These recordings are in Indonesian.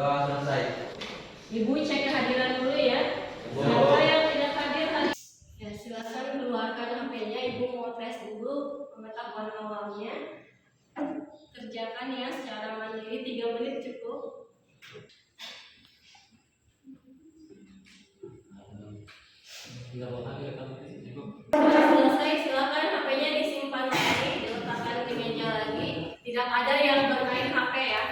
Sudah selesai. Ibu cek kehadiran dulu ya. Siapa yang tidak hadir tadi? Ya, silakan keluarkan HP-nya. Ibu mau tes dulu pengetahuan awalnya. Kerjakan ya secara mandiri, 3 menit cukup. Sudah selesai, silakan HP-nya disimpan lagi, diletakkan di meja lagi. Tidak ada yang bermain HP ya.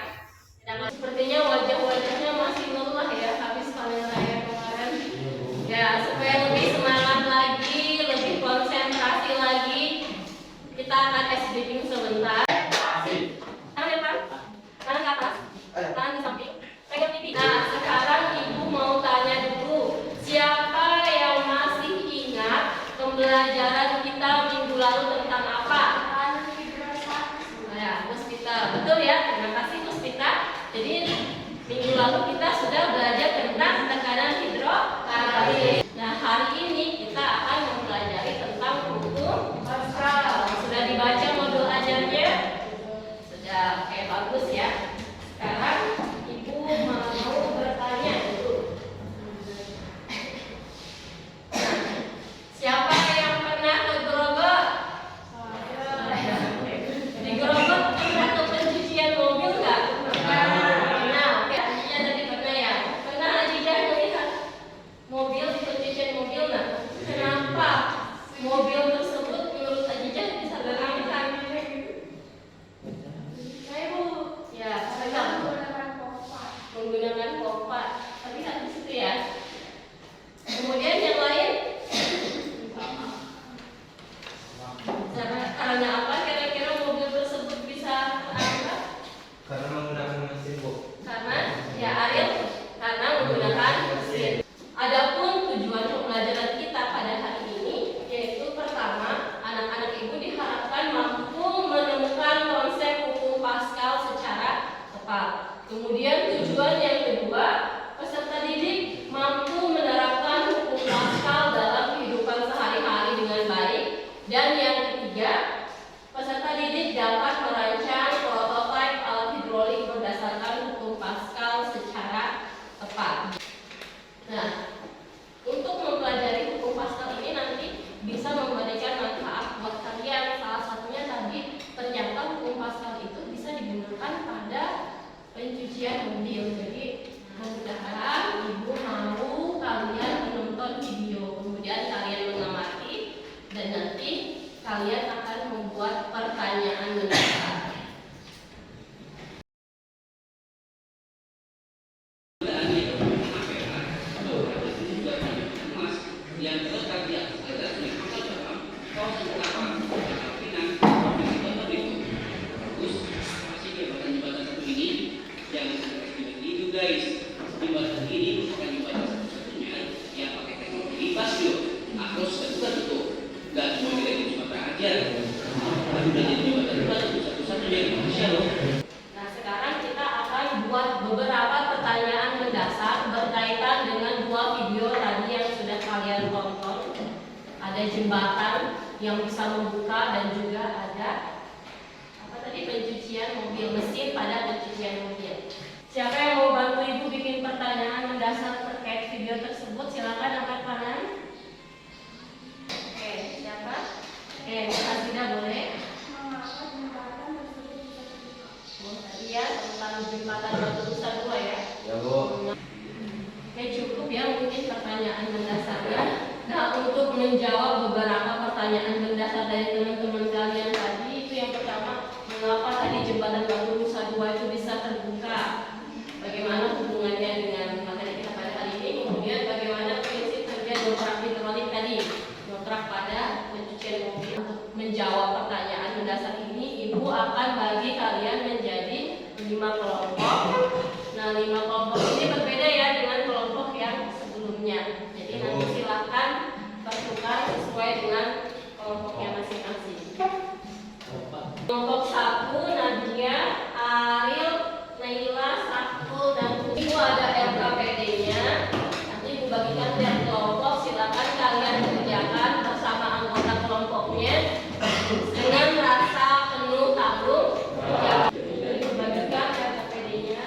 Dan sepertinya wajah-wajahnya masih lelah ya habis panen raya kemarin. Ya, supaya lebih semangat lagi, lebih konsentrasi lagi, kita akan tes briefing sebentar. Tangan depan, tangan ke atas, tangan di samping, pegang pipi. Nah, sekarang ibu mau tanya dulu, siapa yang masih ingat pembelajaran kita minggu lalu tentang apa? Ya, Puspita, betul ya. Terima kasih Puspita. Jadi minggu lalu kita sudah belajar tentang tekanan hidrokarbon. Nah, hari ini kita akan mempelajari tentang hukum Pascal. Sudah dibaca modul ajarnya? Sudah, oke, bagus ya. Sekarang ibu mau bertanya dulu. Siapa yang pernah ke Grogol? Di Grogol pernah ke pencucian mobil nggak? Pernah, oke. Aziza tadi pernah ya. Pernah Aziza melihat mobil di pencucian mobil nggak? Kenapa mobil tersebut menurut Aziza bisa berangkat? Ibu, ya, karena menggunakan pompa. Tapi di situ ya. Kemudian yang lain? Karena apa kira-kira mobil tersebut bisa berangkat? Karena menggunakan mesin, Bu. Karena ya Ariel, karena menggunakan mesin. Adapun tujuan pembelajaran kita pada hari ini yaitu pertama, anak-anak ibu diharapkan mampu menemukan konsep hukum Pascal secara tepat. Kemudian tujuan yang kedua, peserta didik mampu menerapkan hukum Pascal dalam kehidupan sehari-hari dengan baik. Dan yang ketiga, peserta didik dapat merancang prototipe alat hidrolik berdasarkan hukum Pascal secara tepat. Nah, untuk mempelajari hukum Pascal ini nanti bisa memberikan manfaat buat kalian. Salah satunya tadi, ternyata hukum Pascal itu bisa digunakan pada pencucian mobil. Jadi mudah-mudahan ibu mau kalian menonton video, kemudian kalian mengamati, dan nanti kalian akan membuat pertanyaan mendasar. Nah, sekarang kita akan buat beberapa pertanyaan mendasar berkaitan dengan 2 video tadi yang sudah kalian tonton. Ada jembatan yang bisa membuka dan juga ada apa tadi, pencucian mobil, mesin pada pencucian mobil. Siapa yang mau bantu ibu bikin pertanyaan mendasar terkait video tersebut? Silakan angkat tangan. Oke, siapa? Oke, Asida boleh. Tadi ya tentang jembatan Batu Nusa Dua ya. Ya, Bu. Oke, cukup ya mungkin pertanyaan mendasarnya. Nah, untuk menjawab beberapa pertanyaan mendasar dari teman-teman kalian tadi, itu yang pertama, mengapa tadi jembatan Batu Nusa Dua itu bisa terbuka? Bagaimana hubungannya dengan materi kita pada hari ini? Kemudian bagaimana prinsip kerja dongkrak hidrolik tadi, dongkrak pada pencucian mobil? Untuk menjawab pertanyaan mendasar ini, ibu akan bagi kalian menjadi 5 kelompok. Nah, 5 kelompok ini berbeda ya dengan kelompok yang sebelumnya. Jadi nanti silakan bertukar sesuai dengan kelompoknya masing-masing. Kelompok 1, Nadia, Ariel, Naila, Sakul, dan Ibu ada LKPD-nya. Nanti ibu bagikan tiap kelompok. Silakan kalian kerjakan bersama anggota kelompoknya dengan rasa penuh tanggung jawab. Ibu bagikan LKPD-nya.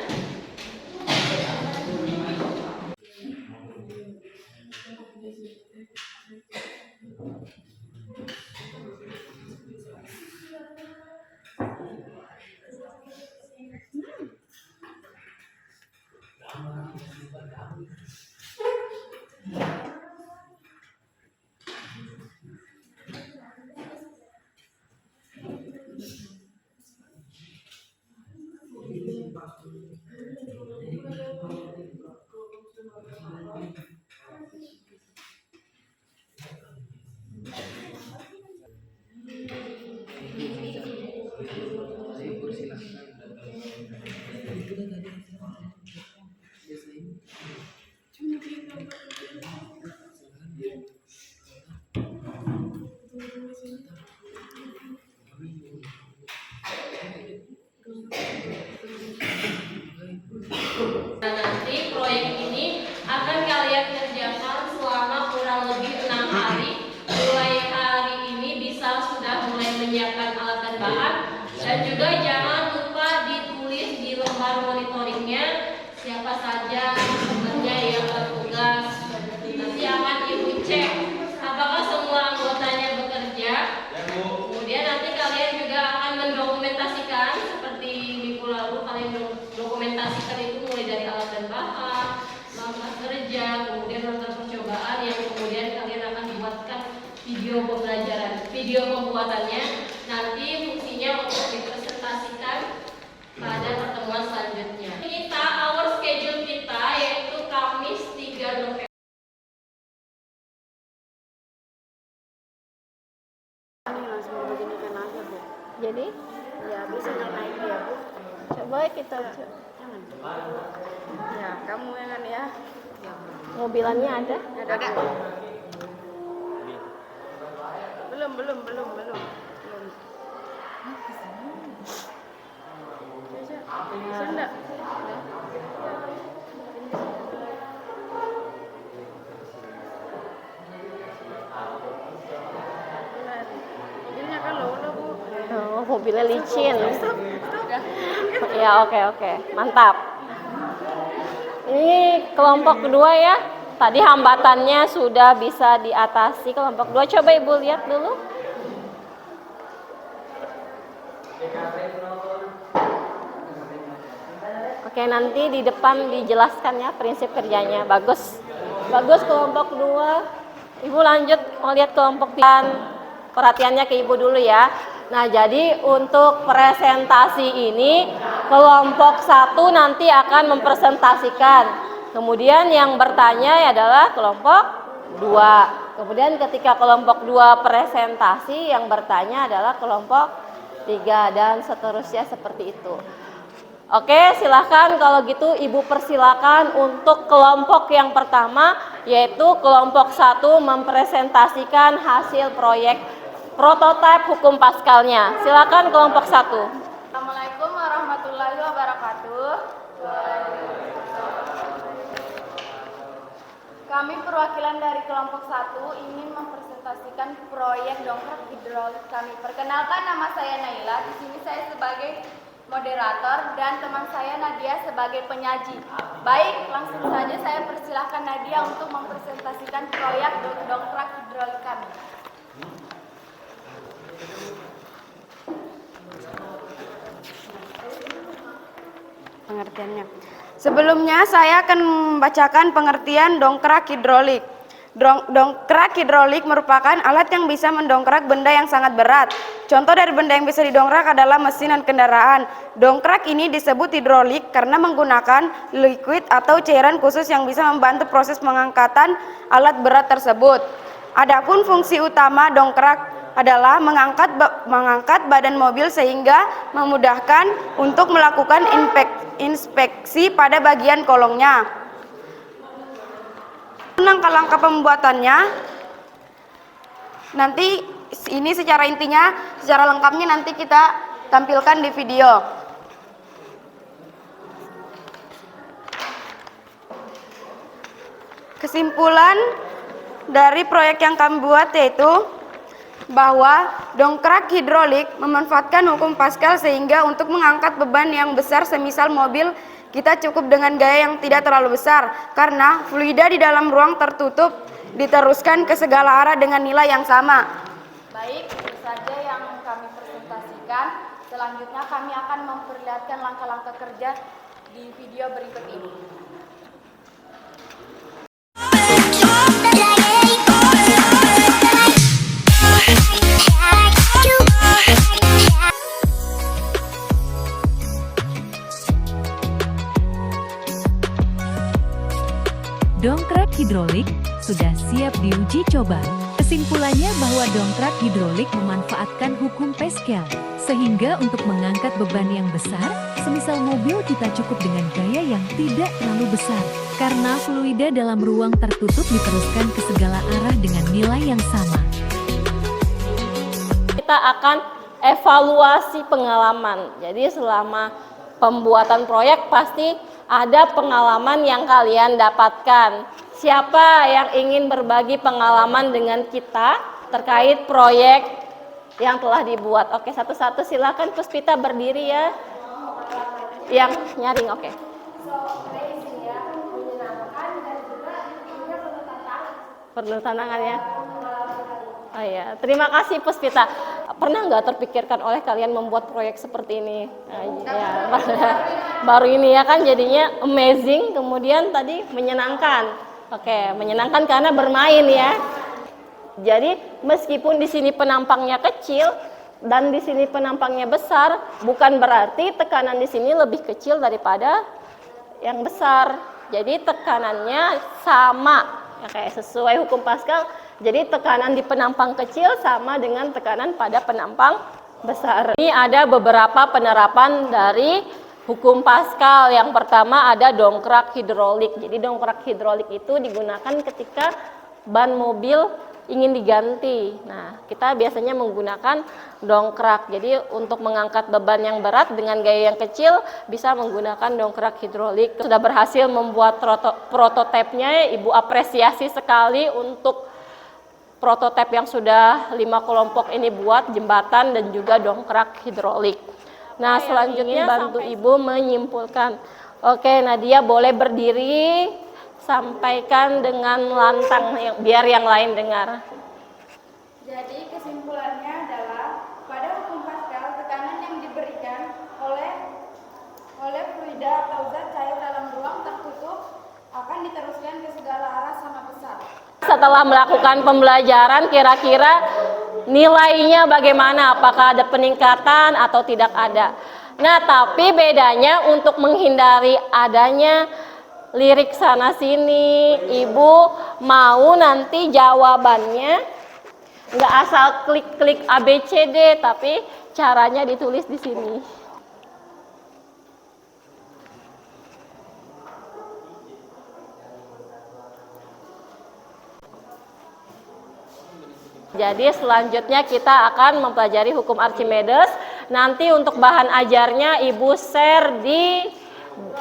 Nah, nanti proyek ini akan kalian kerjakan selama kurang lebih 6 hari. Mulai hari ini bisa sudah mulai menyiapkan alat dan bahan, dan juga jangan lupa ditulis di lembar monitoringnya siapa saja sebenarnya yang bertugas. Nanti akan ibu cek apakah semua anggotanya bekerja. Kemudian nanti kalian juga akan mendokumentasikan seperti minggu lalu kalian dokumentasikan itu mulai dari alat dan bahan, langkah kerja, kemudian langkah percobaan yang kemudian kalian akan buatkan video pembelajaran, video pembuatannya. Nanti fungsinya untuk dipresentasikan pada pertemuan selanjutnya. Kita our schedule kita yaitu Kamis 3 November. Langsung beginikan aja, Bu. Jadi Ya, bisa naik ya, Bu. coba kita Jangan. Ya, kamu yang kan ya. mobilannya ada. Ada. Belum. Bisa enggak? Mobilnya kan low, Bu. Oh, mobilnya licin. Ya, oke. Mantap. Ini kelompok kedua ya. Tadi hambatannya sudah bisa diatasi. Kelompok dua, coba Ibu lihat dulu. Oke, nanti di depan dijelaskan ya prinsip kerjanya. Bagus kelompok dua. Ibu lanjut mau lihat kelompok tiga. Perhatiannya ke Ibu dulu ya. Nah, jadi untuk presentasi ini kelompok 1 nanti akan mempresentasikan. Kemudian yang bertanya adalah kelompok 2. Kemudian ketika kelompok 2 presentasi, yang bertanya adalah kelompok 3 dan seterusnya seperti itu. Oke, silahkan kalau gitu Ibu persilakan untuk kelompok yang pertama, yaitu kelompok 1 mempresentasikan hasil proyek prototipe hukum Pascalnya. Silakan kelompok 1. Assalamualaikum warahmatullahi wabarakatuh. Kami perwakilan dari kelompok 1 ingin mempresentasikan proyek dongkrak hidrolik kami. Perkenalkan, nama saya Naila. Di sini saya sebagai moderator dan teman saya Nadia sebagai penyaji. Baik, langsung saja saya persilahkan Nadia untuk mempresentasikan proyek dongkrak hidrolik kami. Pengertiannya. Sebelumnya saya akan membacakan pengertian dongkrak hidrolik. Dongkrak hidrolik merupakan alat yang bisa mendongkrak benda yang sangat berat. Contoh dari benda yang bisa didongkrak adalah mesin dan kendaraan. Dongkrak ini disebut hidrolik karena menggunakan liquid atau cairan khusus yang bisa membantu proses pengangkatan alat berat tersebut. Adapun fungsi utama dongkrak adalah mengangkat badan mobil sehingga memudahkan untuk melakukan inspeksi pada bagian kolongnya. Langkah-langkah pembuatannya nanti ini secara intinya, secara lengkapnya nanti kita tampilkan di video. Kesimpulan dari proyek yang kami buat yaitu bahwa dongkrak hidrolik memanfaatkan hukum Pascal sehingga untuk mengangkat beban yang besar semisal mobil kita cukup dengan gaya yang tidak terlalu besar karena fluida di dalam ruang tertutup diteruskan ke segala arah dengan nilai yang sama. Baik, itu saja yang kami presentasikan. Selanjutnya kami akan memperlihatkan langkah-langkah kerja di video berikut ini. Dongkrak hidrolik sudah siap diuji coba. Kesimpulannya bahwa dongkrak hidrolik memanfaatkan hukum Pascal, sehingga untuk mengangkat beban yang besar, semisal mobil kita cukup dengan gaya yang tidak terlalu besar. Karena fluida dalam ruang tertutup diteruskan ke segala arah dengan nilai yang sama. Kita akan evaluasi pengalaman. Jadi selama pembuatan proyek pasti ada pengalaman yang kalian dapatkan. Siapa yang ingin berbagi pengalaman dengan kita terkait proyek yang telah dibuat? Oke, satu-satu silakan. Puspita berdiri ya. Yang nyaring, oke. Perlu tantangan ya. Oh iya, terima kasih Puspita. Pernah nggak terpikirkan oleh kalian membuat proyek seperti ini? Ya, baru ini ya kan, jadinya amazing, kemudian tadi menyenangkan. Oke, menyenangkan karena bermain ya. Jadi meskipun di sini penampangnya kecil dan di sini penampangnya besar, bukan berarti tekanan di sini lebih kecil daripada yang besar. Jadi tekanannya sama, ya kayak sesuai hukum Pascal. Jadi tekanan di penampang kecil sama dengan tekanan pada penampang besar. Ini ada beberapa penerapan dari hukum Pascal. Yang pertama ada dongkrak hidrolik. Jadi dongkrak hidrolik itu digunakan ketika ban mobil ingin diganti. Nah, kita biasanya menggunakan dongkrak. Jadi untuk mengangkat beban yang berat dengan gaya yang kecil bisa menggunakan dongkrak hidrolik. Sudah berhasil membuat prototipenya, Ibu apresiasi sekali untuk prototip yang sudah 5 kelompok ini buat, jembatan dan juga dongkrak hidrolik. Nah, selanjutnya bantu Ibu menyimpulkan. Oke, Nadia boleh berdiri, sampaikan dengan lantang biar yang lain dengar. Jadi kesimpulannya adalah pada hukum Pascal tekanan yang diberikan oleh fluida atau zat cair dalam ruang tertutup akan diteruskan ke segala arah sama besar. Setelah melakukan pembelajaran, kira-kira nilainya bagaimana? Apakah ada peningkatan atau tidak ada? Nah, tapi bedanya untuk menghindari adanya lirik sana sini, Ibu mau nanti jawabannya nggak asal klik-klik ABCD, tapi caranya ditulis di sini. Jadi selanjutnya kita akan mempelajari hukum Archimedes. Nanti untuk bahan ajarnya Ibu share di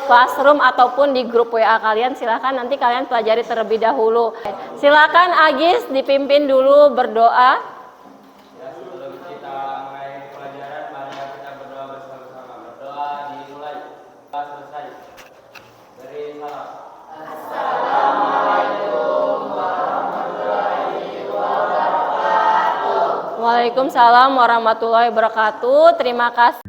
classroom ataupun di grup WA kalian. Silahkan nanti kalian pelajari terlebih dahulu. Silahkan Agis dipimpin dulu berdoa. Ya, sebelum kita mulai pelajaran, mari kita berdoa bersama-sama. Berdoa dimulai. Kita selesai. Dari salam. Waalaikumsalam warahmatullahi wabarakatuh. Terima kasih.